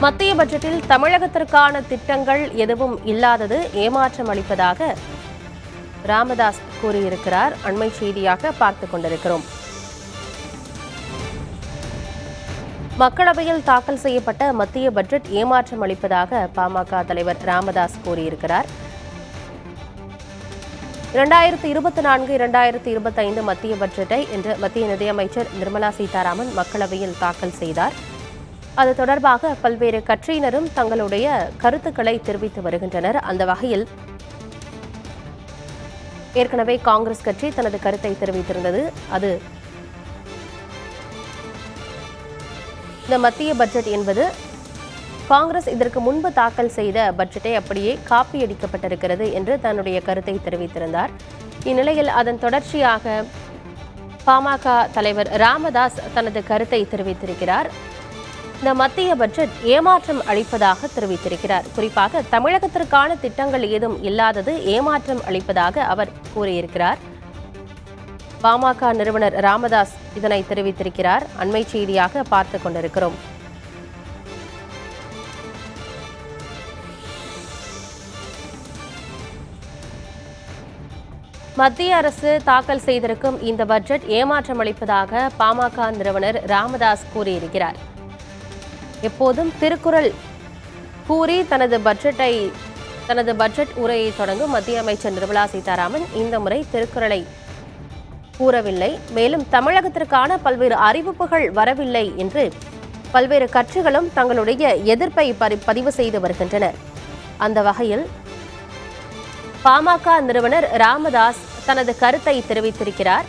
மத்திய பட்ஜெட்டில் தமிழகத்திற்கான திட்டங்கள் எதுவும் இல்லாதது ஏமாற்றம் அளிப்பதாக ராமதாஸ் கூறியிருக்கிறார். அண்மை செய்தியாக பார்த்துக் கொண்டிருக்கிறோம். மக்களவையில் தாக்கல் செய்யப்பட்ட மத்திய பட்ஜெட் ஏமாற்றம் அளிப்பதாக பாமக தலைவர் ராமதாஸ் கூறியிருக்கிறார். 2024-2025 மத்திய பட்ஜெட்டை இன்று மத்திய நிதியமைச்சர் நிர்மலா சீதாராமன் மக்களவையில் தாக்கல் செய்தார். அது தொடர்பாக பல்வேறு கட்சியினரும் தங்களுடைய கருத்துக்களை தெரிவித்து வருகின்றனர். அந்த வகையில் ஏற்கனவே காங்கிரஸ் கட்சி தனது கருத்தை தெரிவித்திருந்தது. அது இந்த மத்திய பட்ஜெட் என்பது காங்கிரஸ் இதற்கு முன்பு தாக்கல் செய்த பட்ஜெட்டை அப்படியே காப்பியடிக்கப்பட்டிருக்கிறது என்று தன்னுடைய கருத்தை தெரிவித்திருந்தார். இந்நிலையில் அதன் தொடர்ச்சியாக பாமக தலைவர் ராமதாஸ் தனது கருத்தை தெரிவித்திருக்கிறார். இந்த மத்திய பட்ஜெட் ஏமாற்றம் அளிப்பதாக தெரிவித்திருக்கிறார். குறிப்பாக தமிழகத்திற்கான திட்டங்கள் ஏதும் இல்லாதது ஏமாற்றம் அளிப்பதாக அவர் கூறியிருக்கிறார். பாமக நிறுவனர் ராமதாஸ் இதனை தெரிவித்திருக்கிறார். அண்மை செய்தியாக பார்த்துக் கொண்டிருக்கிறோம். மத்திய அரசு தாக்கல் செய்திருக்கும் இந்த பட்ஜெட் ஏமாற்றம் அளிப்பதாக பாமக நிறுவனர் ராமதாஸ் கூறியிருக்கிறார். எப்போதும் திருக்குறள் கூறி தனது பட்ஜெட் உரையை தொடங்கும் மத்திய அமைச்சர் நிர்மலா சீதாராமன் இந்த முறை திருக்குறளை கூறவில்லை. மேலும் தமிழகத்திற்கான பல்வேறு அறிவிப்புகள் வரவில்லை என்று பல்வேறு கட்சிகளும் தங்களுடைய எதிர்ப்பை பதிவு செய்து வருகின்றனர். அந்த வகையில் பாமக நிறுவனர் ராமதாஸ் தனது கருத்தை தெரிவித்திருக்கிறார்.